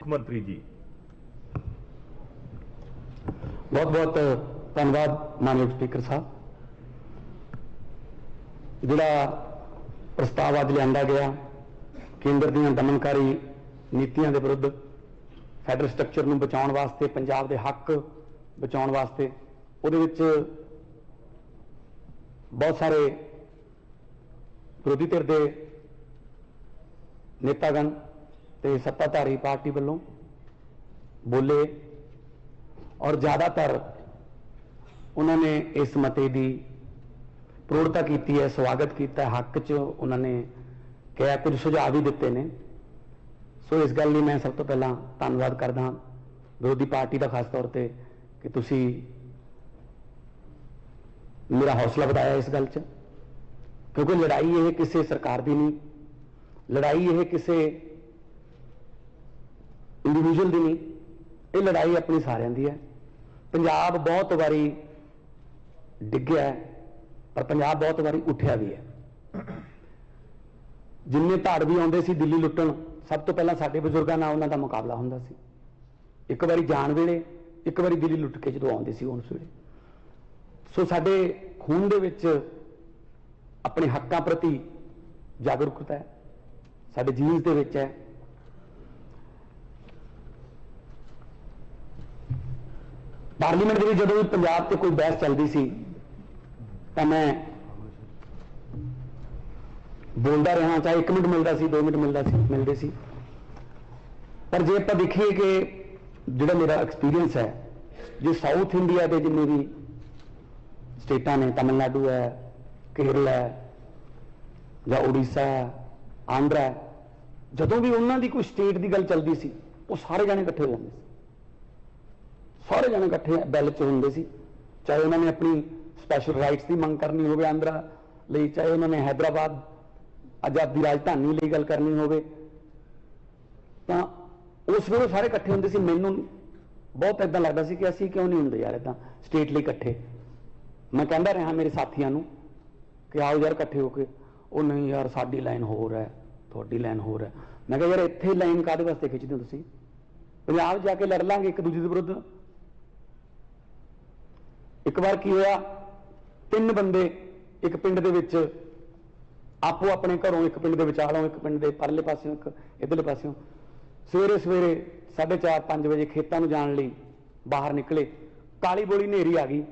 मुख मंत्री जी। बहुत बहुत धन्यवाद मानयोग स्पीकर साहब। जिहड़ा प्रस्ताव अज लिया गया केंद्र दी दमनकारी नीतियों के विरुद्ध फैडरल स्ट्रक्चर नूं बचाउण वास्ते, पंजाब के हक बचाउण वास्ते, उहदे विच बहुत सारे विरोधी धिर के नेतागण ते सत्ताधारी पार्टी वालों बोले और ज़्यादातर उन्होंने इस मते की प्रौढ़ता की है, स्वागत किया, हक च उन्होंने कहा, कुछ सुझाव भी दिते ने। सो इस गल मैं सब तो पहला धन्यवाद करदा विरोधी पार्टी का खास तौर पर कि तुसी मेरा हौसला बढ़ाया इस गल च, क्योंकि लड़ाई ये किसी सरकार की नहीं, लड़ाई ये किसी इंडिविजुअल की नहीं, ये लड़ाई अपनी सारिਆਂ की है। पंजाब बहुत बारी डिग्या है पर पंजाब बहुत बारी उठिया भी है। जिन्ने धाड़ भी आते सी दिल्ली लुट्टण, सब तो पहला साडे बजुर्गों नाल उन्हां दा मुकाबला हुंदा सी। एक बारी जान वेले, एक बारी दिल्ली लुट के जो आते सी उस वेले। सो साडे खून दे विच अपने हकों प्रति जागरूकता है, साडे जीन्स दे विच है। पार्लीमेंट में जो भी पंजाब से कोई बहस चलती सी तो मैं बोलता रहा, चाहे 1 मिनट मिलता सी, 2 मिनट मिलते सी। पर जे आप देखिए कि जो मेरा एक्सपीरियंस है, जो साउथ इंडिया के जिन्हें भी स्टेटा ने, तमिलनाडु है, केरल है, या उड़ीसा है, आंध्रा है, जदों भी उन्होंने कोई स्टेट की गल चलती सी, वो सारे जाने इकट्ठे हो जाते थे, सारे जने इकट्ठे बैल च होंदे सी। चाहे उन्होंने अपनी स्पैशल राइट्स की मंग करनी हो आंध्रा लई, चाहे उन्होंने हैदराबाद आजादी राजधानी लई गल करनी हो, उस वेले सारे इकट्ठे होंदे सी। मैनूं बहुत इदां लगदा सी कि असीं क्यों नहीं होंदे यार इदां स्टेट लई इकट्ठे। मैं कहता रहा मेरे साथियों नूं कि आओ यार इकट्ठे होके, वो नहीं यार साडी लाइन होर है, तुहाडी लाइन होर है। मैं कहा यार इत्थे लाइन काहदे वास्ते खिच्चदे हो तुसीं? पंजाब जाके लड़ लांगे एक दूजे के विरुद्ध। एक बार की होया, 3 बंदे एक पिंड दे विच आपो अपने घरों, एक पिंड के विचालों, एक पिंड के परले पासों, एक इधरले पासों, सवेरे सवेरे 4:30-5 बजे खेतों में जाने लई बाहर निकले। काली बोली नेरी आ गई।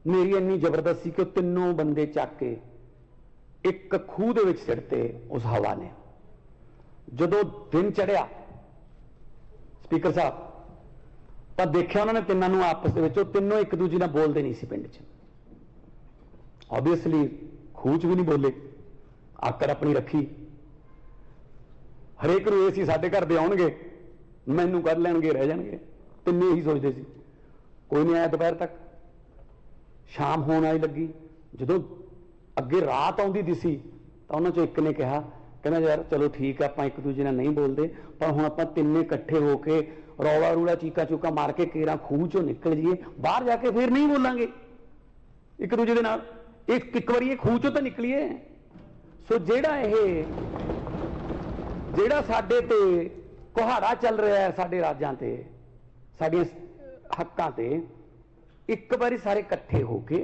नेरी इन्नी जबरदस्त सी कि तीनों बंदे चक के एक खूह दे विच सिटते उस हवा ने। जदों दिन चढ़िया स्पीकर साहब, तो देखा उन्होंने तिनों आपस में, तीनों एक दूजे नाल बोलते नहीं सी पिंड च। ऑब्वियसली खूह च भी नहीं बोले, आकर अपनी रखी। हरेक नूं सी साडे घर दे आउणगे, मैनूं कढ लैणगे, रह जाणगे। तिन्ने ही सोचते सी। कोई नहीं आया दोपहर तक। शाम होण वाली लगी, जदों अगे रात आउंदी दिसी तो उन्हां चों एक ने कहा, कहना यार चलो ठीक है, आपां एक दूजे नाल नहीं बोलते, पर हुण आपां तिन्ने इकट्ठे होके रौला रूला चीका चूका मार के केरा खूह चों निकल जाइए, बाहर जाके फिर नहीं बोलांगे एक दूजे दे नाल। एक बारी खूह चों तो निकलीए। सो जेड़ा साडे ते कुहाड़ा चल रहा है, साडे राजां ते, साडे हक्कां ते, एक बारी सारे इकट्ठे होके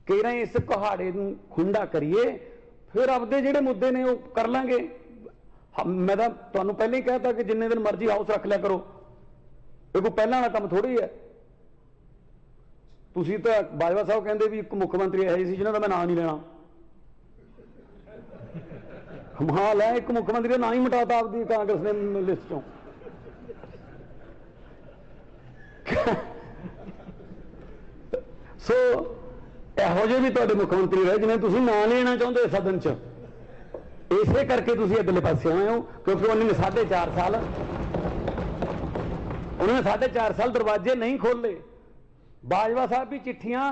केरा इस कुहाड़े नूं खुंडा करिए, फिर आपदे जेड़े मुद्दे ने वो कर लांगे। मैं तो तुहानूं पहले ही कहता कि जिन्ने दिन मर्जी हाउस रख लिया करो, ये कोई पहला वाला काम थोड़ी है। तुसीं तो बाजवा साहब कहते भी एक मुख्य मंत्री ऐसे सी जिन्हां दा मैं नाम नहीं लेना। कमाल है, एक मुख्य मंत्री का नाम ही मिटाता आपकी कांग्रेस ने लिस्ट चों। सो इहो ਜਿਹੇ भी तुहाडे मुख्यमंत्री रहे जिन्हें तुसीं नाम लेना चाहुंदे सदन च। इसे करके तुसीं इधरले पासे आए हो, क्योंकि उन्होंने 4.5 साल उन्होंने 4.5 साल दरवाजे नहीं खोले। बाजवा साहब भी चिट्ठियां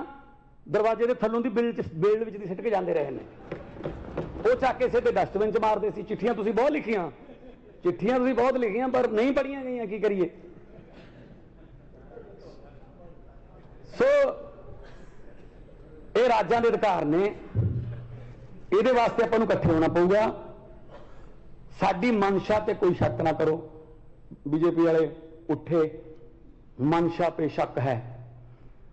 दरवाजे के थलों की बेल विच सिट के जाते रहे हैं। वो चक के सिद्धे डस्टबिन च मारते सी। चिट्ठियां तुसीं बहुत लिखियां, चिट्ठियां तुसीं बहुत लिखियां, पर नहीं पढ़ियां गईयां, की करिए। सो ये राज्यां दे अधिकार ने, ये वास्ते आपां नूं इकट्ठे होना पऊगा। साडी मनशा ते कोई शक ना करो, बीजेपी वाले उठे, मनशा पे शक है।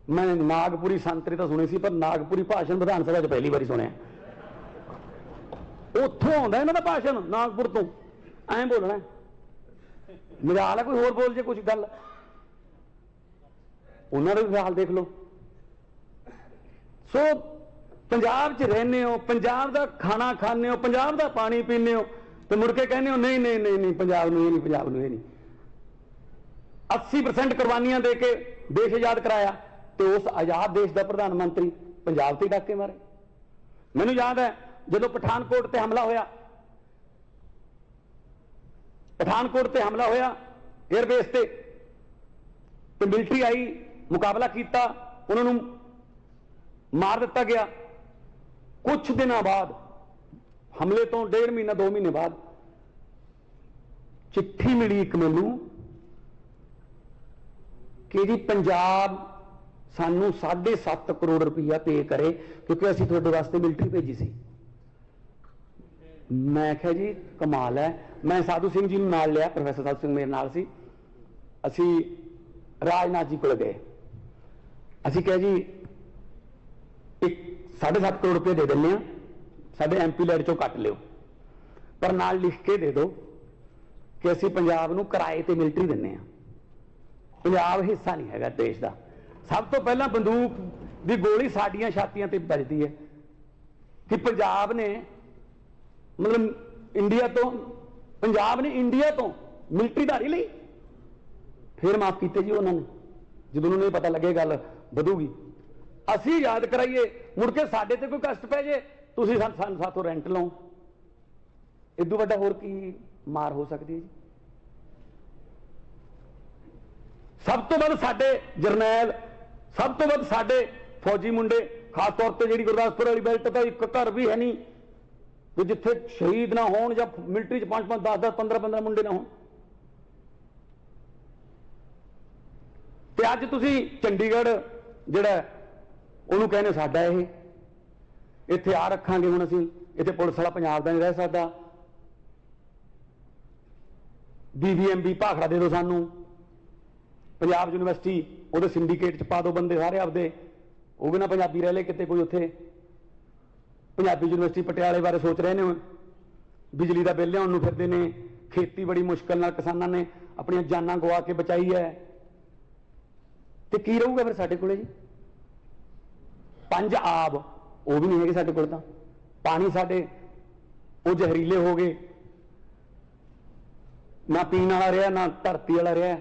मैं नागपुरी संतरी तो सुनी सी, पर नागपुरी भाषण विधान सभा च पहली बारी सुनिया। उत्थों आउंदा इन्हां दा भाषण, नागपुर तो ऐं बोलना, मजाल है कोई होर बोल जे कुछ गल, उन्होंने भी हाल देख लो। सो पंजाब च रहने हो, पंजाब का खाना खाने हो, पंजाब का पानी पीने हो, तो मुड़ के कहने हो नहीं नहीं नहीं नहीं पंजाब नूं नहीं, पंजाब नूं नहीं। 80% कुर्बानियां दे के देश आजाद कराया, तो उस आजाद देश का प्रधानमंत्री पंजाब से डाके मारे। मैनूं याद है जो पठानकोट ते हमला होया, पठानकोट ते हमला होया एयरबेस ते, तो मिलिट्री आई, मुकाबला किया, उन्होंने मार दिता गया। कुछ दिनों बाद, हमले तो 1.5 महीना 2 महीने बाद चिट्ठी मिली एक मैनू कि जी पंजाब सानू 7.5 करोड़ रुपया पे करे क्योंकि असीं तुहाडे वास्ते मिलिट्री भेजी सी। मैं कहा जी कमाल है। मैं साधु सिंह जी नाल लिया, प्रोफैसर साधु सिंह मेरे नाल सी, असी राजनाथ जी को गए, असी कहा जी एक 7.5 करोड़ रुपये दे दें, साडे MP लैड चों कट लियो, पर नाल लिख के दे दो कि असी पंजाब नूं किराए ते मिलिट्री दिंदे आ। पंजाब हिस्सा नहीं हैगा देश का। सब तो पहला बंदूक की गोली साडियां छातियां ते बजदी है कि पंजाब ने, मतलब इंडिया तो, पंजाब ने इंडिया तो मिलिट्री धारी ली, फिर माफ किए जी उन्होंने, जो उन्होंने पता लगे गल वधूगी, असी याद कराइए, मुड़ के साडे ते कोई कष्ट पै जे, तुसीं साथों रेंट लो, इदू वड्डा होर की मार हो सकती है जी। सब तो वध साडे जरनैल, सब तो वध साडे फौजी मुंडे, खास तौर पर जी गुरदासपुर वाली बेल्ट का एक घर भी है नहीं कि जिथे शहीद ना हो, या मिलिट्री 5-5, 10-10, 15-15 मुंडे ना हो। ते अज तुसी चंडीगढ़ जिहड़ा उहनूं कहने साडा ये, इत्थे आ रखांगे, हुण असीं इत्थे पुलिस वाला पंजाब दा नहीं रह सकदा, BBMB भाखड़ा दे दो सानूं, पंजाब यूनिवर्सिटी उहदे सिंडीकेट च पा दो बंदे सारे आपदे, वो भी ना पंजाबी रह ले किते कोई उत्थे। पंजाबी यूनिवर्सिटी पटियाले बारे सोच रहे हैं, बिजली का बिल लियाउण नूं फिरदे ने, खेती बड़ी मुश्किल नाल किसानां ने अपनी जानां गवा के बचाई है, तो की रहूगा फिर साडे कोले जी। 5 आब वो भी नहीं है साडे कोल, तां पानी साडे वो जहरीले हो गए, ना पीण वाला रहा ना धरती वाला रहा।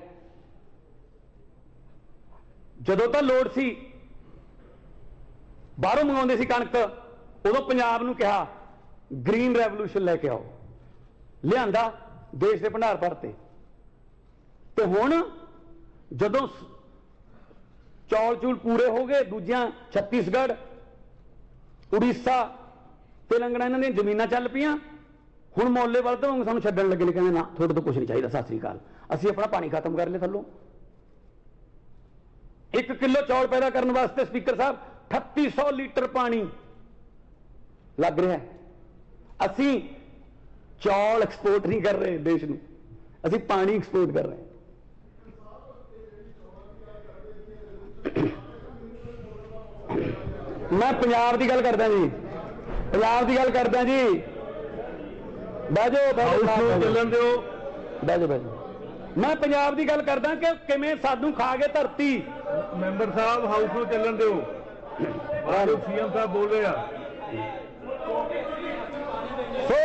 जदों तो लोड़ सी बाहरों मंगाउंदे सी कणक, उदों पंजाब नूं कहा ग्रीन रेवोल्यूशन लैके आओ, लिआंदा देश के भंडार भरते, ते हुण जदों चौल चूल पूरे हो गए, दूजियां छत्तीसगढ़, उड़ीसा, तेलंगाना इन्हां दीयां जमीनां चल पईयां, हुण मोले वल तो सानूं छड्डण लगे ने, कहंदे ना तुहाडे तो कुछ नहीं चाहिए, सत श्री अकाल, असीं अपना पानी खत्म कर लिया थल्लों। 1 किलो चौल पैदा करने वास्ते स्पीकर साहब 3800 लीटर पानी लग रहा है। असी चौल एक्सपोर्ट नहीं कर रहे देश में, असी पानी एक्सपोर्ट कर रहे हैं। मैं पंजाब की गल करदा जी, पंजाब की गल करदा जी, बह जाओ चलन दो, बह जाओ बह जाओ। मैं पंजाब की गल करदा कि किवें सानू खा गए धरती। मैंबर साहब हाउस में चलन दो, CM साहब बोल रहे हैं, तो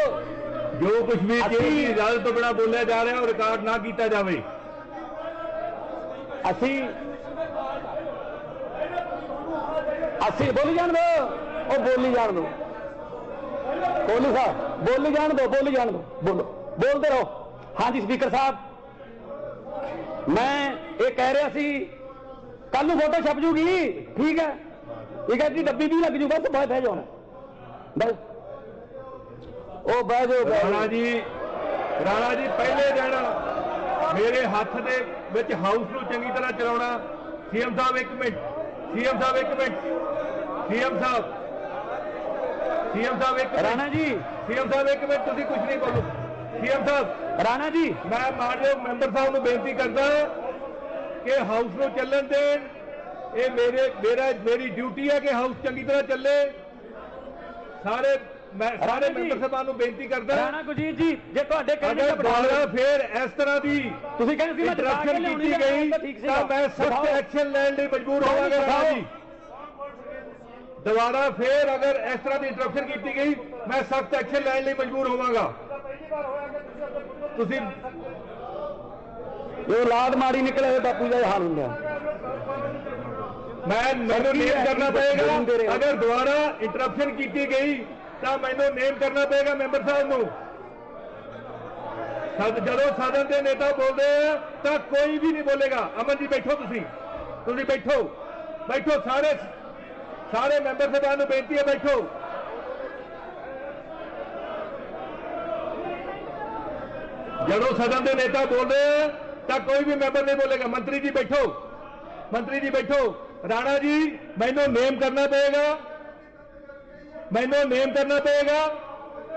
जो कुछ भी इजाजत तो बिना बोलिया जा रहा है और रिकॉर्ड ना किया जाए। असी बोली जान दो, और बोली जान दो, कोहली साहब बोली जान दो, बोली जान दो, बोलो, बोलते रहो। हाँ जी स्पीकर साहब, मैं ये कह रहा सी कल नूं फोटो छप जूगी, ठीक है, ठीक है जी, डब्बी भी लग जू, बस बह जाओ बस, ओ बह जाओ। राणा जी पहले दिन मेरे हाथ दे विच हाउस नूं चंगी तरह चलाउणा। CM साहब एक मिनट, CM साहब एक मिनट, CM साहब एक राणा जी, CM साहब एक मिनट, तुसीं कुछ नहीं बोलो, सीएम साहब राणा जी मैं मानयोग मैंबर साहब ਨੂੰ ਬੇਨਤੀ ਕਰਦਾ ਕਿ ਹਾਊਸ ਨੂੰ ਚੱਲਣ ਦੇਣ। ਇਹ ਮੇਰੀ ਡਿਊਟੀ ਹੈ ਕਿ ਹਾਊਸ ਚੰਗੀ ਤਰ੍ਹਾਂ ਚੱਲੇ। ਸਾਰੇ ਮੈਂਬਰ ਸਾਹਿਬਾਨ ਨੂੰ ਬੇਨਤੀ ਕਰਦਾ ਰਾਣਾ ਗੁਰਜੀਤ ਜੀ ਜੇ ਤੁਹਾਡੇ ਕਹਿਣੇ ਅਗਰ ਦੁਬਾਰਾ ਫੇਰ ਇਸ ਤਰ੍ਹਾਂ ਦੀ ਤੁਸੀਂ ਕਹਿੰਦੇ ਸੀ ਮੈਂ ਇੰਟਰਪਸ਼ਨ ਕੀਤੀ ਗਈ ਤਾਂ ਮੈਂ ਸਖਤ ਐਕਸ਼ਨ ਲੈਣ ਲਈ ਮਜਬੂਰ ਹੋਵਾਂਗਾ ਰਾਣਾ ਜੀ। ਦੁਬਾਰਾ ਫੇਰ ਅਗਰ ਇਸ ਤਰ੍ਹਾਂ ਦੀ ਇੰਟਰਪਸ਼ਨ ਕੀਤੀ ਗਈ ਮੈਂ ਸਖਤ ਐਕਸ਼ਨ ਲੈਣ ਲਈ ਮਜਬੂਰ ਹੋਵਾਂਗਾ। ਤੁਸੀਂ ਇਹ ਔਲਾਦ ਮਾੜੀ ਨਿਕਲੇ ਬਾਪੂ ਦਾ ਹਾਲ ਹੁੰਦਾ ਮੈਨੂੰ ਨੇਮ ਕਰਨਾ ਪਏਗਾ। ਅਗਰ ਦੁਬਾਰਾ ਇੰਟਰਪਸ਼ਨ ਕੀਤੀ ਗਈ ਤਾਂ ਮੈਨੂੰ ਨੇਮ ਕਰਨਾ ਪਏਗਾ ਮੈਂਬਰ ਸਾਹਿਬ ਨੂੰ। ਜਦੋਂ ਸਦਨ ਦੇ ਨੇਤਾ ਬੋਲਦੇ ਆ ਤਾਂ ਕੋਈ ਵੀ ਨਹੀਂ ਬੋਲੇਗਾ। ਅਮਨ ਜੀ ਬੈਠੋ, ਤੁਸੀਂ ਬੈਠੋ ਸਾਰੇ ਮੈਂਬਰ ਸਾਹਿਬਾਨ ਨੂੰ ਬੇਨਤੀ ਹੈ ਬੈਠੋ। ਜਦੋਂ ਸਦਨ ਦੇ ਨੇਤਾ ਬੋਲਦੇ ਆ ਤਾਂ ਕੋਈ ਵੀ ਮੈਂਬਰ ਨਹੀਂ ਬੋਲੇਗਾ। ਮੰਤਰੀ ਜੀ ਬੈਠੋ। ਰਾਣਾ ਜੀ ਮੈਨੂੰ ਨੇਮ ਕਰਨਾ ਪਏਗਾ।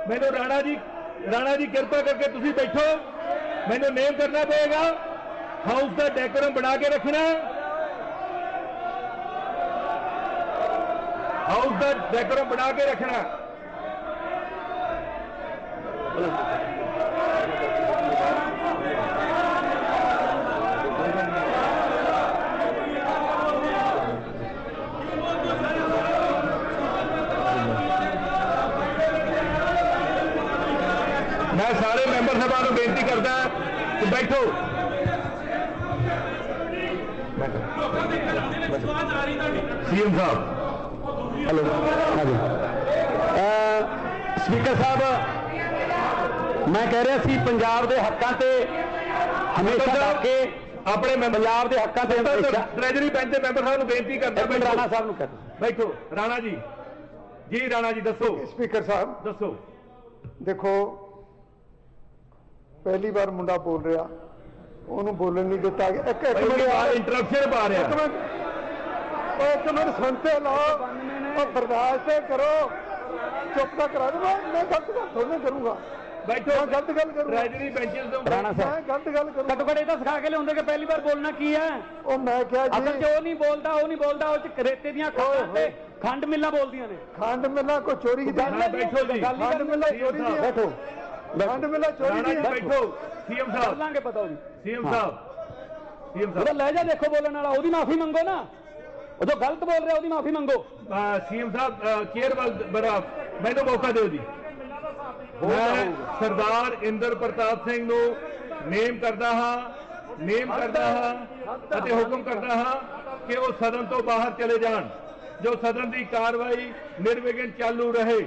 ਮੈਨੂੰ ਰਾਣਾ ਜੀ ਕਿਰਪਾ ਕਰਕੇ ਤੁਸੀਂ ਬੈਠੋ। ਮੈਨੂੰ ਨੇਮ ਕਰਨਾ ਪਏਗਾ। ਹਾਊਸ ਦਾ ਡੈਕੋਰਮ ਬਣਾ ਕੇ ਰੱਖਣਾ। मैं सारे मैंबर साहबान को बेनती करता कि बैठो। सीएम साहब हेलो स्पीकर साहब मैं कह रहा सी पंजाब के हकों से हमेशा के अपने पंजाब के हकों से ट्रेजरी बेंच के मैंबर साहब को बेनती करता राणा साहब को बैठो। राणा जी दसो। स्पीकर साहब दसो। देखो पहली बार मुंडा बोल रहा ਉਹਨੂੰ ਬੋਲਣ ਨਹੀਂ ਦਿੱਤਾ ਗਿਆ। ਇੱਕ ਇੰਟਰਪਸ਼ਨ ਪਾ ਰਿਹਾ। ਇੱਕ ਮਿੰਟ ਸੁਣਤੇ ਲਓ ਉਹ ਬਰਦਾਸ਼ਤ ਕਰੋ। ਚੁੱਪ ਤਾਂ ਕਰਾ ਦੂੰਗਾ। ਮੈਂ ਗਲਤ ਗੱਲ ਥੋੜ੍ਹਾ ਕਰੂੰਗਾ। ਬੈਠੋ ਗਲਤ ਗੱਲ ਕਰੂੰਗਾ। ਟ੍ਰੈਜਰੀ ਬੈਂਚਸ ਤੋਂ ਰਾਣਾ ਸਾਹਿਬ ਮੈਂ ਗਲਤ ਗੱਲ ਕਰੂੰਗਾ। ਘੱਟੋ ਘੱਟ ਇਹ ਤਾਂ ਸਿਖਾ ਕੇ ਲਿਆਉਂਦੇ ਕਿ ਪਹਿਲੀ ਵਾਰ ਬੋਲਣਾ ਕੀ ਹੈ। ਉਹ ਮੈਂ ਕਿਹਾ ਜੀ ਅਸਲ 'ਚ ਉਹ ਨਹੀਂ ਬੋਲਦਾ ਉਹ 'ਚ ਰੇਤੇ ਦੀਆਂ ਖਾਣਾਂ ਤੇ ਖੰਡ ਮਿੱਲਾਂ ਬੋਲਦੀਆਂ ਨੇ। ਖੰਡ ਮਿੱਲਾਂ ਕੋਈ ਚੋਰੀ ਦੀ ਬੈਠੋ ਜੀ। ਖੰਡ ਮਿੱਲਾਂ ਚੋਰੀ ਦੀ ਬੈਠੋ ਖੰਡ ਮਿੱਲਾਂ ਚੋਰੀ ਦੀ ਬੈਠੋ। ਸੀਐਮ ਸਾਹਿਬ ਲਾਂਗੇ ਪਤਾ ਉਹਦੀ। ਸੀਐਮ ਸਾਹਿਬ ਉਹਦਾ ਲਹਿਜਾ ਦੇਖੋ ਬੋਲਣ ਵਾਲਾ। ਉਹਦੀ ਮਾਫੀ ਮੰਗੋ ਨਾ। ਉਹ ਜੋ ਗਲਤ ਬੋਲ ਰਿਹਾ ਉਹਦੀ ਮਾਫੀ ਮੰਗੋ। ਸੀਐਮ ਸਾਹਿਬ ਕੇਅਰ ਬੜਾ ਮੈਨੂੰ ਮੌਕਾ ਦਿਓ ਜੀ। ਮੈਂ ਸਰਦਾਰ ਇੰਦਰ ਪ੍ਰਤਾਪ ਸਿੰਘ ਨੂੰ ਨੇਮ ਕਰਦਾ ਹਾਂ ਅਤੇ ਹੁਕਮ ਕਰਦਾ ਹਾਂ ਕਿ ਉਹ ਸਦਨ ਤੋਂ ਬਾਹਰ ਚਲੇ ਜਾਣ। ਜੋ ਸਦਨ ਦੀ ਕਾਰਵਾਈ ਨਿਰਵਿਘਨ ਚਾਲੂ ਰਹੇ।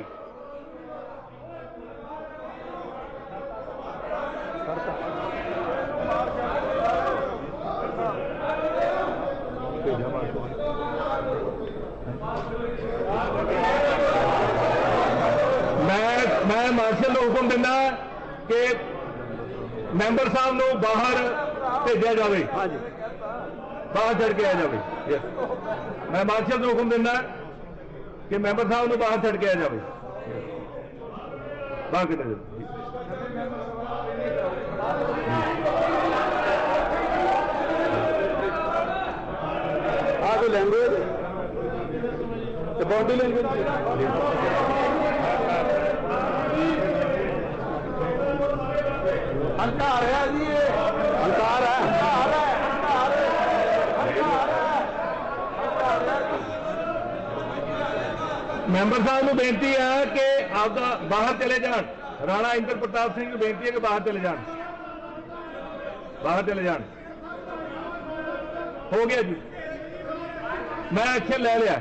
मैं मार्शल को हुक्म देना कि मैंबर साहब को बाहर भेजा जाए। बाहर छड़ के आ जाए। मैं मार्शल को हुक्म देना कि मैंबर साहब को बाहर छड़ के आ जाए। बाहर कितना ਆਹ ਲੈਂਗੁਏਜ ਤੇ ਬੋਡੀ ਲੈਂਗੁਏਜ ਹੰਕਾਰ ਹੈ ਜੀ। ਹੰਕਾਰ ਹੈ। ਮੈਂਬਰ ਸਾਹਿਬ ਨੂੰ ਬੇਨਤੀ ਹੈ ਕਿ ਆਪਦਾ ਬਾਹਰ ਚਲੇ ਜਾਣ। ਰਾਣਾ ਇੰਦਰ ਪ੍ਰਤਾਪ ਸਿੰਘ ਨੂੰ ਬੇਨਤੀ ਹੈ ਕਿ ਬਾਹਰ ਚਲੇ ਜਾਣ। ਹੋ ਗਿਆ ਜੀ। मैं एक्शन ले लिया।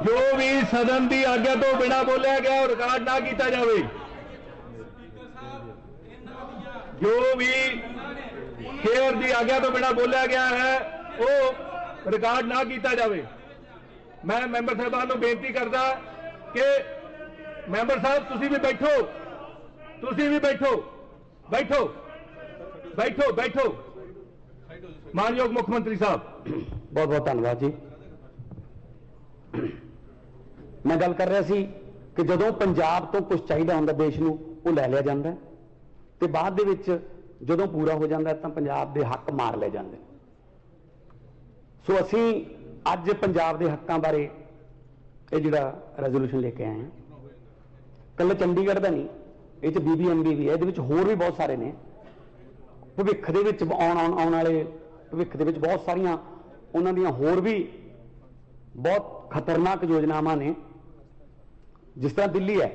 जो भी सदन की आज्ञा तो बिना बोलिया गया और रिकॉर्ड ना किया जाए। जो भी चेयर की आज्ञा तो बिना बोलिया गया है वो रिकॉर्ड ना किया जाए। मैं मैंबर साहबान को बेनती करता कि मैंबर साहब तुसी भी बैठो। मानयोग मुख्य मंत्री साहब बहुत बहुत धन्यवाद जी। मैं गल कर रहा सी कि जदों पंजाब तो कुछ चाहिए होंदा देश नूं वो लै लिया जाता है, तो बाद दे विच जदों पूरा हो जाता है तो पंजाब के हक मार ले जाते। सो असी अज पंजाब के हकों बारे ये जिहड़ा रेजोल्यूशन लेके आए हैं, कल चंडीगढ़ का नहीं, ये BBMB भी है, ये होर भी बहुत सारे ने। भविख दे आने वाले भविख दे बहुत सारिया उन्हां दियां होर भी बहुत खतरनाक योजनावां ने। जिस तरह दिल्ली है,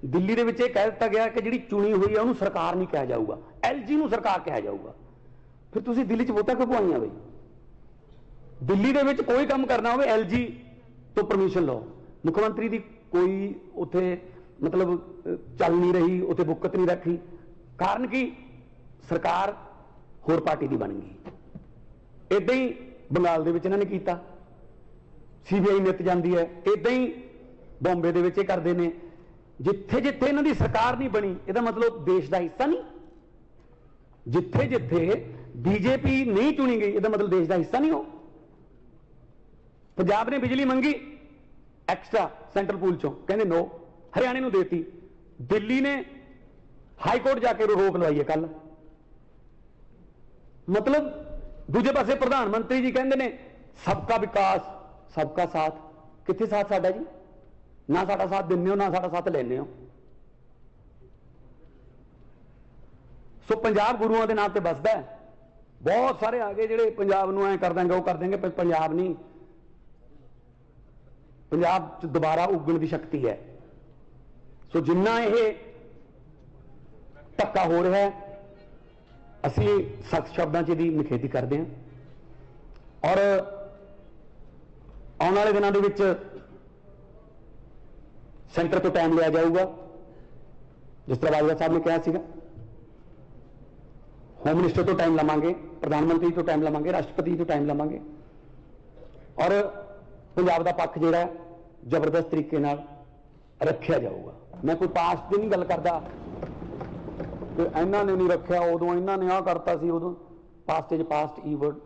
दिल्ली दे विच ये कह दिता गया कि जिहड़ी चुनी हुई है उन्होंने सरकार नहीं कहा जाऊगा, LG नूं सरकार कहा जाऊगा। फिर तुसीं दिल्ली च वोटां क्यों पवाईआं बई? दिल्ली दे विच कोई काम करना होवे LG तो परमिशन लो, मुख्यमंत्री की कोई उत्थे मतलब चल नहीं रही, उत्थे बुकत नहीं रखी। कारण कि सरकार होर पार्टी की बन गई। इदां ही बंगाल दे विच इन्हां ने कीता, CBI नित जाती है। इदां ही बॉम्बे दे विच करते हैं। जिथे जिथे इन्हां दी सरकार नहीं बनी, इसदा मतलब देश का हिस्सा नहीं। जिथे जिथे BJP नहीं चुनी गई, इसदा मतलब देश का हिस्सा नहीं हो। पंजाब ने बिजली मंगी एक्स्ट्रा सेंट्रल पूल चों, कहते नो, हरियाणे नूं देती। दिल्ली ने हाई कोर्ट जाके रोक लवाई है कल। मतलब दूजे पासे प्रधानमंत्री जी कहते हैं सबका विकास सबका साथ। कित्थे साथ साडा जी? ना साडा साथ दिंदे हो, ना साडा साथ लैंदे हो। सो पंजाब गुरुआं दे नाम ते बसदा है। बहुत सारे आ गए जिहड़े पंजाब नूं ऐ कर देंगे, वो कर देंगे, पर पंजाब नहीं। पंजाब च दोबारा उगण की शक्ति है। सो जिन्ना ये धक्का हो रहा है, असी सख्त शब्दों च निखेधी करते हैं। और आने वाले दिनों के सेंटर तो टाइम लिया जाऊगा, जिस तरह बाजवा साहब ने कहा सीगा। होम मिनिस्टर तो टाइम लवांगे, प्रधानमंत्री तो टाइम लवांगे, राष्ट्रपति तो टाइम लवांगे। और पंजाब का पक्ष जिहड़ा जबरदस्त तरीके नाल रखिया जाऊगा। मैं कोई पास्ट की नहीं गल करता कि इन्हों ने नहीं रखा, उदों इन्हों ने आ करता सी, उदों। Past is past, E word,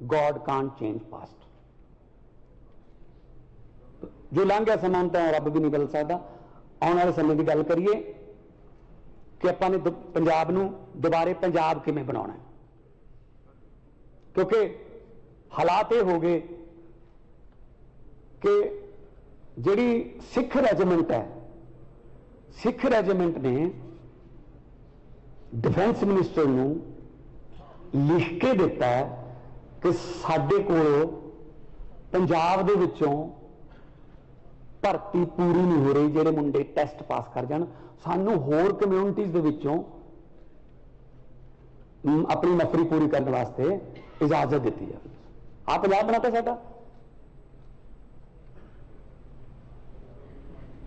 God can't change past. जो लंघ गया समा तो रब भी नहीं बदल सकता। आने वाले समय की गल करिए कि आपां ने पंजाब नूं दोबारे पंजाब किवें बनाउणा है, क्योंकि हालात ये हो गए कि जिहड़ी सिख रेजिमेंट है, सिख रेजिमेंट ने डिफेंस मिनिस्टर नूं लिख के दिता है कि साडे कोल पंजाब दे विचों भर्ती पूरी नहीं हो रही, जिहड़े मुंडे टेस्ट पास कर जाण, सानू होर कम्यूनिटीज़ दे विचों अपनी नौकरी पूरी करने वास्ते इजाजत दी जाए। आ पंजाब बनाता साडा।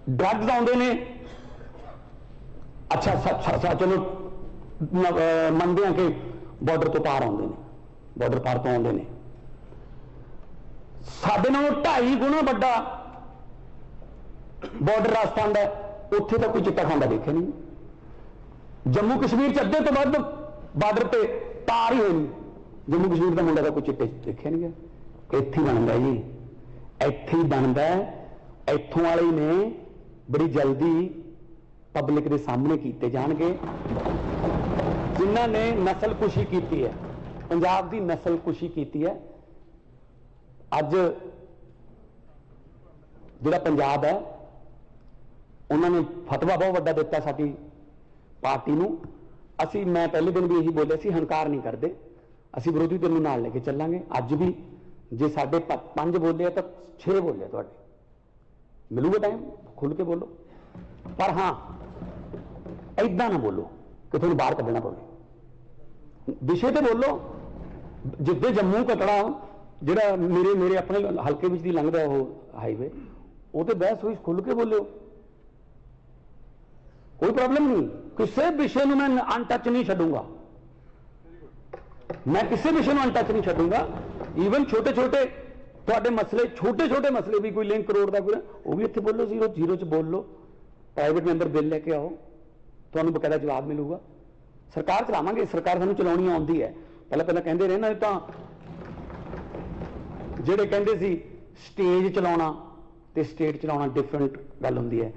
ड्रग्स आउंदे ने, अच्छा चलो मनते हैं कि बॉर्डर तो पार आउंदे ने, बॉर्डर पार तो आउंदे ने। साडे नालों 2.5 गुना वड्डा बॉर्डर राजस्थान का, उत्थे तो कोई चिट्टा खांदा देखिया नहीं। जम्मू कश्मीर च अद्धे तो वध बॉर्डर पे पार ही होनी, जम्मू कश्मीर का मुंडा का कोई चिट्टे देखिया नहीं गया। इत्थे ही बनता जी, इत्थे ही बनता। इत्थों वाले ने बड़ी जल्दी पब्लिक के सामने किए जाएंगे, जिन्हों ने नस्लकुशी की है, पंजाब की नस्लकुशी की है। अज जिहड़ा पंजाब है, उन्होंने फतवा बहुत वड्डा दिता साडी पार्टी नूं। असी, मैं पहले दिन भी यही बोलिया सी, हंकार नहीं करते, असी विरोधी धिर नूं नाल लेके चलांगे। अज भी जे साडे 5 बोले तो 6 बोले तुहाडे, मिलूगा टाइम, खुल के बोलो। पर हाँ, ऐदां ना बोलो कि तुहानूं बाहर कढना पवे, विषय ते बोलो। जिद्दे जम्मू कटड़ा जिहड़ा मेरे अपने हल्के विच दी लंघदा वो हाईवे, वो तो बहस हुई, खुल के बोलो, कोई प्रॉब्लम नहीं। किसी विषय में मैं अनटच नहीं छड्डूंगा, मैं किसी विषय में अनटच नहीं छड्डूंगा। ईवन छोटे छोटे तुहाडे मसले, छोटे छोटे मसले भी, कोई लिंक रोड का कोई, वो भी इत्थे बोलो, 0 च बोल लो। प्राइवेट मैंबर बिल लेके आओ, तुहानूं बकायदा जवाब मिलूगा। सरकार चलावांगे, सरकार सानूं चलाउणी आउंदी है। पहले कहंदे रहे ना, तां जिहड़े कहंदे सी स्टेज चलाउणा, ਤੇ ਸਟੇਟ ਚਲਾਉਣਾ ਡਿਫਰੈਂਟ ਗੱਲ ਹੁੰਦੀ ਹੈ।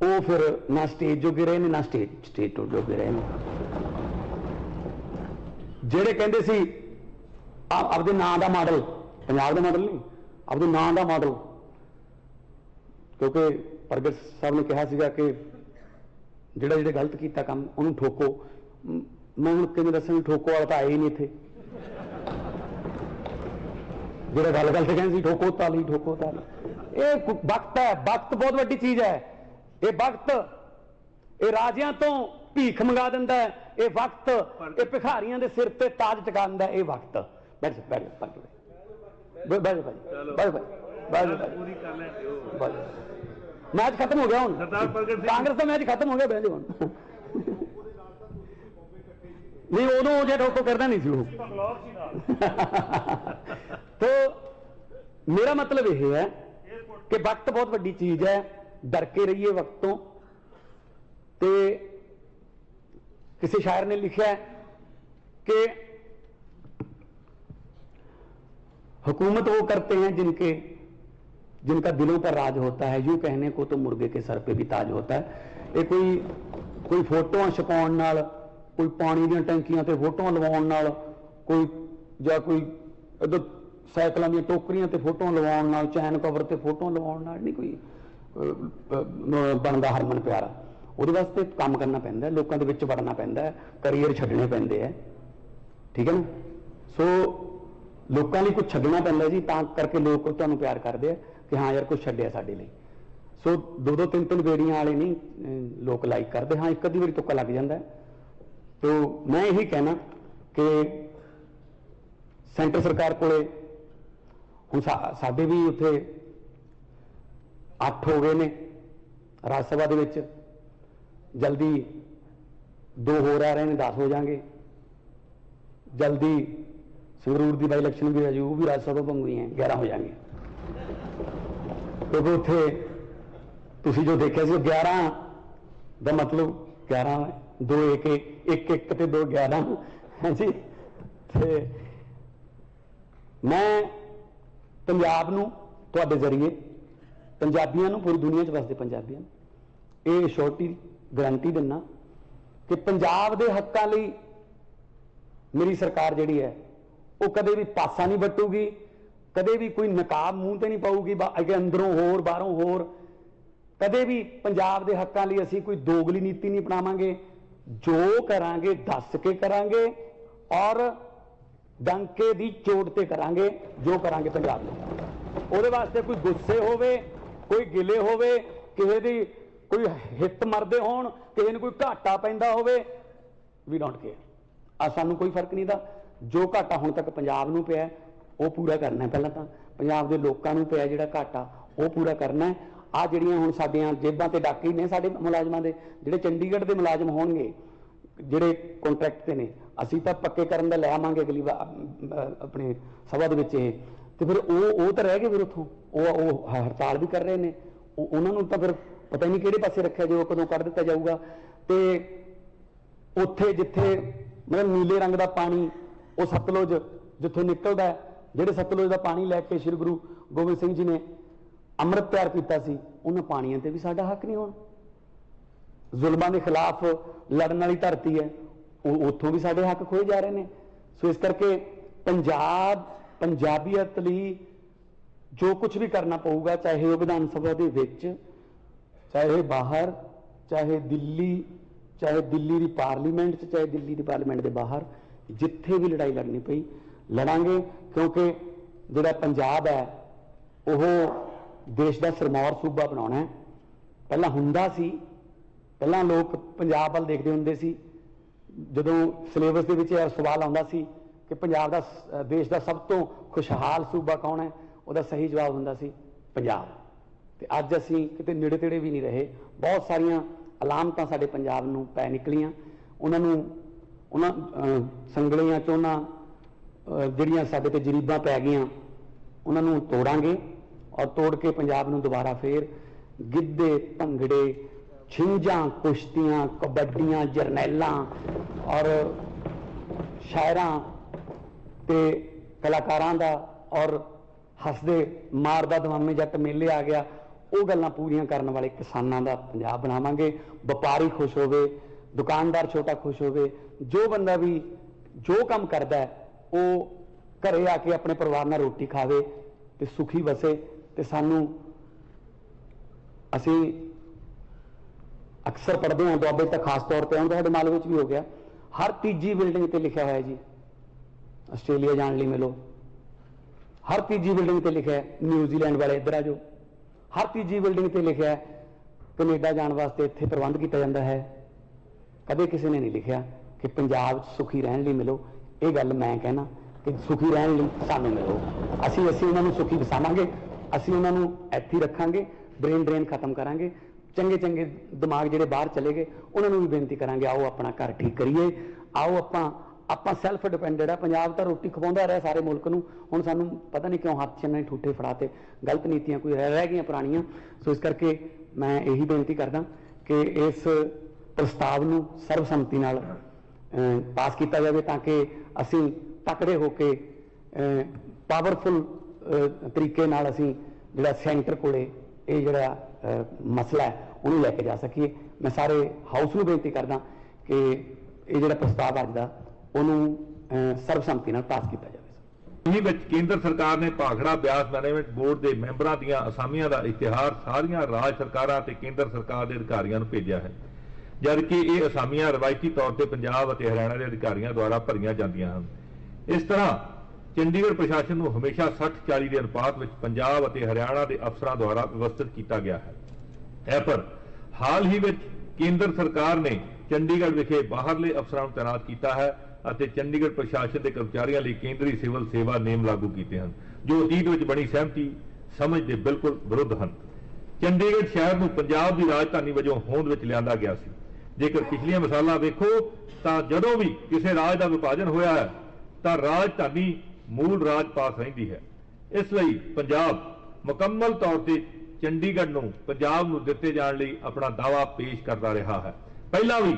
ਉਹ ਫਿਰ ਨਾ ਸਟੇਜ ਜੋਗੇ ਰਹੇ ਨੇ, ਨਾ ਸਟੇਟ ਜੋਗੇ ਰਹੇ ਨੇ। ਜਿਹੜੇ ਕਹਿੰਦੇ ਸੀ ਆਪਦੇ ਨਾਂ ਦਾ ਮਾਡਲ, ਪੰਜਾਬ ਦਾ ਮਾਡਲ ਨਹੀਂ, ਆਪਦੇ ਨਾਂ ਦਾ ਮਾਡਲ, ਕਿਉਂਕਿ ਪ੍ਰਗਟ ਸਾਹਿਬ ਨੇ ਕਿਹਾ ਸੀਗਾ ਕਿ ਜਿਹੜੇ ਗਲਤ ਕੀਤਾ ਕੰਮ ਉਹਨੂੰ ਠੋਕੋ। ਮੈਂ ਹੁਣ ਕਿਵੇਂ ਦੱਸਾਂ, ਠੋਕੋ ਵਾਲਾ ਤਾਂ ਆਏ ਹੀ ਨਹੀਂ ਇੱਥੇ। ਜਿਹੜਾ ਗੱਲ ਤੇ ਕਹਿੰਦੇ ਸੀ ਠੋਕੋ ਤਾਲੀ, ਠੋਕੋ ਤਾਲੀ। ਇਹ ਵਕਤ ਹੈ, ਵਕਤ ਬਹੁਤ ਵੱਡੀ ਚੀਜ਼ ਹੈ। ਇਹ ਵਕਤ ਇਹ ਰਾਜਿਆਂ ਤੋਂ ਭੀਖ ਮੰਗਾ ਦਿੰਦਾ ਹੈ। ਇਹ ਵਕਤ ਇਹ ਭਿਖਾਰੀਆਂ ਦੇ ਸਿਰ ਤੇ ਤਾਜ ਟਿਕਾ ਦਿੰਦਾ ਹੈ। ਇਹ ਵਕਤ मैच खत्म हो गया हूं, कांग्रेस का मैच खत्म हो गया। बहन हूं नहीं, उदों जो ठोको करता नहीं सी। तो मेरा मतलब यह है कि वक्त बहुत बड़ी चीज है, डर के रहिए वक्त तो। किसी शायर ने लिखा है कि हुकूमत वो करते हैं जिनका दिलों पर राज होता है, यूं कहने को तो मुर्गे के सर पे भी ताज होता है। ये कोई फोटोआं छपाउण नाल, कोई पानी दी टैंकियां ते फोटोआं लवाउण नाल, कोई इधर साइकिलों दी टोकरियां ते फोटोआं लवाउण नाल, चैन कवर ते फोटोआं लवाउण नाल नहीं कोई बनदा हरमन प्यारा। ਉਹਦੇ ਵਾਸਤੇ ਕੰਮ ਕਰਨਾ ਪੈਂਦਾ ਹੈ, ਲੋਕਾਂ ਦੇ ਵਿੱਚ ਵੜਨਾ ਪੈਂਦਾ ਹੈ, ਕਰੀਅਰ ਛੱਡਣੇ ਪੈਂਦੇ ਹੈ। ਠੀਕ ਹੈ ਨਾ? ਸੋ ਲੋਕਾਂ ਲਈ ਕੁਝ ਛੱਡਣਾ ਪੈਂਦਾ ਜੀ, ਤਾਂ ਕਰਕੇ ਲੋਕ ਤੁਹਾਨੂੰ ਪਿਆਰ ਕਰਦੇ ਆ ਕਿ ਹਾਂ ਯਾਰ ਕੁਝ ਛੱਡਿਆ ਸਾਡੇ ਲਈ। ਸੋ ਦੋ ਤਿੰਨ ਬੇੜੀਆਂ ਵਾਲੇ ਨਹੀਂ ਲੋਕ ਲਾਈਕ ਕਰਦੇ। ਹਾਂ ਇੱਕ ਅੱਧੀ ਵਾਰੀ ਤੁੱਕਾ ਲੱਗ ਜਾਂਦਾ ਹੈ। ਤੋ ਮੈਂ ਇਹੀ ਕਹਿਣਾ ਕਿ ਸੈਂਟਰ ਸਰਕਾਰ ਕੋਲੇ ਹੁਣ ਸਾਡੇ ਵੀ ਉੱਥੇ 8 ਹੋ ਗਏ ਨੇ ਰਾਜ ਸਭਾ ਦੇ ਵਿੱਚ, जल्दी 2 हो रहे हैं, 10 हो जाएंगे। जल्दी संगरूर की बाई इलेक्शन भी है जी, वो भी राज्यसभा बन गई हैं, 11 हो जाएंगे। क्योंकि उत्थे तुसी जो देखा सी 11 का मतलब 11 2 1 ते 2 11 है जी। ते मैं पंजाब नूं तुहाडे जरिए पंजाबियों नूं, पूरी दुनिया च वसदे पंजाबियों ये श्योरिटी गारंटी दिना कि पंजाब के हकों लिए मेरी सरकार जिहड़ी है वो कदे भी पासा नहीं वटूगी, कदे भी कोई नकाब मूँह ते नहीं पाऊगी अगे अंदरों होर बाहरों होर। कदे भी पंजाब के हकों लिए असीं कोई दोगली नीति नहीं अपनावांगे। जो करांगे दस के करांगे और डंके की चोट ते करांगे। जो करांगे पंजाब में उहदे वास्ते कोई गुस्से होवे, कोई गिले होवे, किसी दी कोई हित मरदे होण, किसी ने कोई घाटा पैंदा होवे, वी डोंट केयर। सानू कोई फर्क नहीं था। जो घाटा हुण तक पंजाब नूं पिया वो पूरा करना है। पहलां तां पंजाब दे लोकां नूं पिया जिहड़ा घाटा वो पूरा करना है। आ जिहड़ियां हुण साडीआं जेबां ते डाके ने साडे मुलाजमां दे, जिहड़े चंडीगढ़ दे मुलाजम होणगे जिहड़े कॉन्ट्रैक्ट ते ने, असीं तां पक्के करन दा लै आवांगे अगली अपने सभा दे विच। ते फिर वो तां रह गए, फिर उत्थों वो हड़ताल भी कर रहे ने, उन्हां नूं तां फिर पता नहीं किहड़े पासे रखा जो कदों कर दिता जाऊगा। तो उत्थे जिथे मतलब नीले रंग का पानी वो सतलुज जिथों निकलता है, जिहड़े सतलुज का पानी लैके श्री गुरु गोबिंद सिंह जी ने अमृत तैयार किया सी, उन्हां पानियां ते भी साडा हक नहीं होना। जुल्मां दे खिलाफ लड़न वाली धरती है, उत्थों भी साडे हक खोए जा रहे हैं। सो इस करके पंजाबीयत लई जो कुछ भी करना पऊगा, चाहे वो विधान सभा दे विच, चाहे बाहर, चाहे दिल्ली की पार्लीमेंट, चाहे दिल्ली की पार्लीमेंट के बाहर, जिथे भी लड़ाई लड़नी पई लड़ांगे। क्योंकि जिहड़ा पंजाब है वो देश का सिरमौर सूबा बनाउणा है। पहला हुंदा सी, पहला लोग पंजाब वाल देखदे हुंदे सी। जदों सिलेबस दे विच सवाल आउंदा सी कि पंजाब दा देश का सब तो खुशहाल सूबा कौन है, उसदा सही जवाब हुंदा सी पंजाब। ते अज असीं किते नेड़े तेड़े भी नहीं रहे। बहुत सारियां अलामतां साडे पंजाब नूं पै निकलियां। उन्हां संगलियां चोना जिहड़ियां साडे ते जरीबां पै गईयां, उन्हां नूं तोड़ांगे और तोड़ के पंजाब नूं दोबारा फिर गिद्धे, भंगड़े, छिंजां, कुश्तियां, कबड्डियां, जरनैलां और शायरां ते कलाकारां दा और हसदे मारदा दमामे जट मेले आ गया, ਉਹ ਗੱਲਾਂ ਪੂਰੀਆਂ ਕਰਨ ਵਾਲੇ ਕਿਸਾਨਾਂ ਦਾ ਪੰਜਾਬ ਬਣਾਵਾਂਗੇ। ਵਪਾਰੀ ਖੁਸ਼ ਹੋਵੇ, ਦੁਕਾਨਦਾਰ ਛੋਟਾ ਖੁਸ਼ ਹੋਵੇ, ਜੋ ਬੰਦਾ ਵੀ ਜੋ ਕੰਮ ਕਰਦਾ ਹੈ ਉਹ ਘਰੇ ਆ ਕੇ ਆਪਣੇ ਪਰਿਵਾਰ ਨਾਲ ਰੋਟੀ ਖਾਵੇ ਤੇ ਸੁਖੀ ਵਸੇ। ਤੇ ਸਾਨੂੰ ਅਸੀਂ ਅਕਸਰ ਪੜ੍ਹਦੇ ਹਾਂ, ਦੁਆਬੇ ਤਾਂ ਖਾਸ ਤੌਰ ਤੇ ਆਉਂਦਾ, ਸਾਡੇ ਮਾਲਵੇ ਵਿੱਚ ਵੀ ਹੋ ਗਿਆ, ਹਰ ਤੀਜੀ ਬਿਲਡਿੰਗ ਤੇ ਲਿਖਿਆ ਹੋਇਆ ਜੀ ਆਸਟ੍ਰੇਲੀਆ ਜਾਣ ਲਈ ਮਿਲੋ, ਹਰ ਤੀਜੀ ਬਿਲਡਿੰਗ ਤੇ ਲਿਖਿਆ ਹੈ ਨਿਊਜ਼ੀਲੈਂਡ ਵਾਲੇ ਇੱਧਰ ਆ ਜਾਓ, ਹਰ ਤੀਜੀ ਬਿਲਡਿੰਗ ਤੇ ਲਿਖਿਆ ਹੈ ਕੈਨੇਡਾ ਜਾਣ ਵਾਸਤੇ ਇੱਥੇ ਪ੍ਰਬੰਧ ਕੀਤਾ ਜਾਂਦਾ ਹੈ। ਕਦੇ ਕਿਸੇ ਨੇ ਨਹੀਂ ਲਿਖਿਆ ਕਿ ਪੰਜਾਬ 'ਚ ਸੁਖੀ ਰਹਿਣ ਲਈ ਮਿਲੋ। ਇਹ ਗੱਲ ਮੈਂ ਕਹਿਣਾ ਕਿ ਸੁਖੀ ਰਹਿਣ ਲਈ ਸਾਨੂੰ ਮਿਲੋ। ਅਸੀਂ ਉਹਨਾਂ ਨੂੰ ਸੁਖੀ ਵਸਾਵਾਂਗੇ, ਅਸੀਂ ਉਹਨਾਂ ਨੂੰ ਇੱਥੇ ਹੀ ਰੱਖਾਂਗੇ, ਬ੍ਰੇਨ ਡਰੇਨ ਖਤਮ ਕਰਾਂਗੇ। ਚੰਗੇ ਚੰਗੇ ਦਿਮਾਗ ਜਿਹੜੇ ਬਾਹਰ ਚਲੇ ਗਏ ਉਹਨਾਂ ਨੂੰ ਵੀ ਬੇਨਤੀ ਕਰਾਂਗੇ, ਆਓ ਆਪਣਾ ਘਰ ਠੀਕ ਕਰੀਏ, ਆਓ ਆਪਾਂ ਸੈਲਫ ਡਿਪੈਂਡੈਂਟ ਆ। ਪੰਜਾਬ ਤਾਂ ਰੋਟੀ ਖਵਾਉਂਦਾ ਰਿਹਾ ਸਾਰੇ ਮੁਲਕ ਨੂੰ, ਹੁਣ ਸਾਨੂੰ ਪਤਾ ਨਹੀਂ ਕਿਉਂ ਹੱਥ 'ਚ ਇਹਨਾਂ ਠੂਠੇ ਫੜਾ ਤੇ ਗਲਤ ਨੀਤੀਆਂ ਕੋਈ ਰਹਿ ਗਈਆਂ ਪੁਰਾਣੀਆਂ। ਸੋ ਇਸ ਕਰਕੇ ਮੈਂ ਇਹੀ ਬੇਨਤੀ ਕਰਦਾ ਕਿ ਇਸ ਪ੍ਰਸਤਾਵ ਨੂੰ ਸਰਬਸੰਮਤੀ ਨਾਲ ਪਾਸ ਕੀਤਾ ਜਾਵੇ ਤਾਂ ਕਿ ਅਸੀਂ ਤਕੜੇ ਹੋ ਕੇ ਪਾਵਰਫੁਲ ਤਰੀਕੇ ਨਾਲ ਅਸੀਂ ਜਿਹੜਾ ਸੈਂਟਰ ਕੋਲੇ ਇਹ ਜਿਹੜਾ ਮਸਲਾ ਹੈ ਉਹਨੂੰ ਲੈ ਕੇ ਜਾ ਸਕੀਏ। ਮੈਂ ਸਾਰੇ ਹਾਊਸ ਨੂੰ ਬੇਨਤੀ ਕਰਦਾ ਕਿ ਇਹ ਜਿਹੜਾ ਪ੍ਰਸਤਾਵ ਅੱਜ ਦਾ ਉਹਨੂੰ ਸਰਬਸੰਮਤੀ ਨਾਲ ਪਾਸ ਕੀਤਾ ਜਾਵੇ। ਇਹ ਵਿੱਚ ਕੇਂਦਰ ਸਰਕਾਰ ਨੇ ਭਾਖੜਾ ਬਿਆਸ ਮੈਨੇਜਮੈਂਟ ਬੋਰਡ ਦੇ ਮੈਂਬਰਾਂ ਦੀਆਂ ਅਸਾਮੀਆਂ ਦਾ ਇਸ਼ਤਿਹਾਰ ਸਾਰੀਆਂ ਰਾਜ ਸਰਕਾਰਾਂ ਤੇ ਕੇਂਦਰ ਸਰਕਾਰ ਦੇ ਅਧਿਕਾਰੀਆਂ ਨੂੰ ਭੇਜਿਆ ਹੈ, ਜਦਕਿ ਇਹ ਅਸਾਮੀਆਂ ਰਵਾਇਤੀ ਤੌਰ ਤੇ ਪੰਜਾਬ ਅਤੇ ਹਰਿਆਣਾ ਦੇ ਅਧਿਕਾਰੀਆਂ ਦੁਆਰਾ ਭਰੀਆਂ ਜਾਂਦੀਆਂ ਹਨ। ਇਸ ਤਰ੍ਹਾਂ ਚੰਡੀਗੜ੍ਹ ਪ੍ਰਸ਼ਾਸਨ ਨੂੰ ਹਮੇਸ਼ਾ 60-40 ਦੇ ਅਨੁਪਾਤ ਵਿੱਚ ਪੰਜਾਬ ਅਤੇ ਹਰਿਆਣਾ ਦੇ ਅਫਸਰਾਂ ਦੁਆਰਾ ਵਿਵਸਥਿਤ ਕੀਤਾ ਗਿਆ ਹੈ। ਪਰ ਹਾਲ ਹੀ ਵਿੱਚ ਕੇਂਦਰ ਸਰਕਾਰ ਨੇ ਚੰਡੀਗੜ੍ਹ ਵਿਖੇ ਬਾਹਰਲੇ ਅਫਸਰਾਂ ਨੂੰ ਤਾਇਨਾਤ ਕੀਤਾ ਹੈ ਅਤੇ ਚੰਡੀਗੜ੍ਹ ਪ੍ਰਸ਼ਾਸਨ ਦੇ ਕਰਮਚਾਰੀਆਂ ਲਈ ਕੇਂਦਰੀ ਸਿਵਲ ਸੇਵਾ ਨਿਯਮ ਲਾਗੂ ਕੀਤੇ ਹਨ, ਜੋ ਅਤੀਤ ਵਿੱਚ ਬਣੀ ਸਹਿਮਤੀ ਸਮਝ ਦੇ ਬਿਲਕੁਲ ਵਿਰੁੱਧ ਹਨ। ਚੰਡੀਗੜ੍ਹ ਸ਼ਹਿਰ ਨੂੰ ਪੰਜਾਬ ਦੀ ਰਾਜਧਾਨੀ ਵਜੋਂ ਹੋਂਦ ਵਿੱਚ ਲਿਆਂਦਾ ਗਿਆ ਸੀ। ਜੇਕਰ ਪਿਛਲੀਆਂ ਮਿਸਾਲਾਂ ਵੇਖੋ ਤਾਂ ਜਦੋਂ ਵੀ ਕਿਸੇ ਰਾਜ ਦਾ ਵਿਭਾਜਨ ਹੋਇਆ ਹੈ ਤਾਂ ਰਾਜਧਾਨੀ ਮੂਲ ਰਾਜ ਪਾਸ ਰਹਿੰਦੀ ਹੈ। ਇਸ ਲਈ ਪੰਜਾਬ ਮੁਕੰਮਲ ਤੌਰ ਤੇ ਚੰਡੀਗੜ੍ਹ ਨੂੰ ਪੰਜਾਬ ਨੂੰ ਦਿੱਤੇ ਜਾਣ ਲਈ ਆਪਣਾ ਦਾਅਵਾ ਪੇਸ਼ ਕਰਦਾ ਰਿਹਾ ਹੈ। ਪਹਿਲਾਂ ਵੀ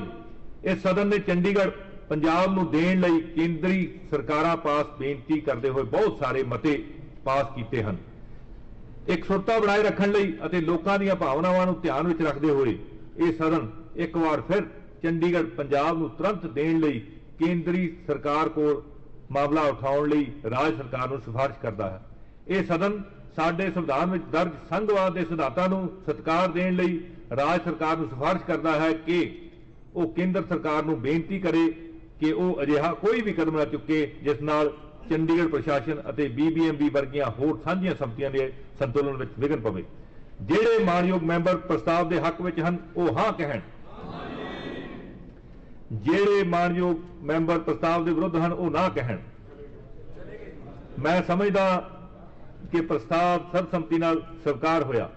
ਇਸ ਸਦਨ ਨੇ ਚੰਡੀਗੜ੍ਹ ਪੰਜਾਬ ਨੂੰ ਦੇਣ ਲਈ ਕੇਂਦਰੀ ਸਰਕਾਰਾਂ ਪਾਸ ਬੇਨਤੀ ਕਰਦੇ ਹੋਏ ਬਹੁਤ ਸਾਰੇ ਮਤੇ ਪਾਸ ਕੀਤੇ ਹਨ। ਇਕਸੁਰਤਾ ਬਣਾਏ ਰੱਖਣ ਲਈ ਅਤੇ ਲੋਕਾਂ ਦੀਆਂ ਭਾਵਨਾਵਾਂ ਨੂੰ ਧਿਆਨ ਵਿੱਚ ਰੱਖਦੇ ਹੋਏ ਇਹ ਸਦਨ ਇੱਕ ਵਾਰ ਫਿਰ ਚੰਡੀਗੜ੍ਹ ਪੰਜਾਬ ਨੂੰ ਤੁਰੰਤ ਦੇਣ ਲਈ ਕੇਂਦਰੀ ਸਰਕਾਰ ਕੋਲ ਮਾਮਲਾ ਉਠਾਉਣ ਲਈ ਰਾਜ ਸਰਕਾਰ ਨੂੰ ਸਿਫਾਰਿਸ਼ ਕਰਦਾ ਹੈ। ਇਹ ਸਦਨ ਸਾਡੇ ਸੰਵਿਧਾਨ ਵਿੱਚ ਦਰਜ ਸੰਘਵਾਦ ਦੇ ਸਿਧਾਂਤਾਂ ਨੂੰ ਸਤਿਕਾਰ ਦੇਣ ਲਈ ਰਾਜ ਸਰਕਾਰ ਨੂੰ ਸਿਫਾਰਿਸ਼ ਕਰਦਾ ਹੈ ਕਿ ਉਹ ਕੇਂਦਰ ਸਰਕਾਰ ਨੂੰ ਬੇਨਤੀ ਕਰੇ ਕਿ ਉਹ ਅਜਿਹਾ ਕੋਈ ਵੀ ਕਦਮ ਨਾ ਚੁੱਕੇ ਜਿਸ ਨਾਲ ਚੰਡੀਗੜ੍ਹ ਪ੍ਰਸ਼ਾਸਨ ਅਤੇ BBMB ਵਰਗੀਆਂ ਹੋਰ ਸਾਂਝੀਆਂ ਸੰਮਤੀਆਂ ਦੇ ਸੰਤੁਲਨ ਵਿੱਚ ਵਿਘਨ ਪਵੇ। ਜਿਹੜੇ ਮਾਣਯੋਗ ਮੈਂਬਰ ਪ੍ਰਸਤਾਵ ਦੇ ਹੱਕ ਵਿੱਚ ਹਨ ਉਹ ਹਾਂ ਕਹਿਣ, ਜਿਹੜੇ ਮਾਣਯੋਗ ਮੈਂਬਰ ਪ੍ਰਸਤਾਵ ਦੇ ਵਿਰੁੱਧ ਹਨ ਉਹ ਨਾ ਕਹਿਣ। ਮੈਂ ਸਮਝਦਾ ਕਿ ਪ੍ਰਸਤਾਵ ਸਰਬਸੰਮਤੀ ਨਾਲ ਸਵੀਕਾਰ ਹੋਇਆ।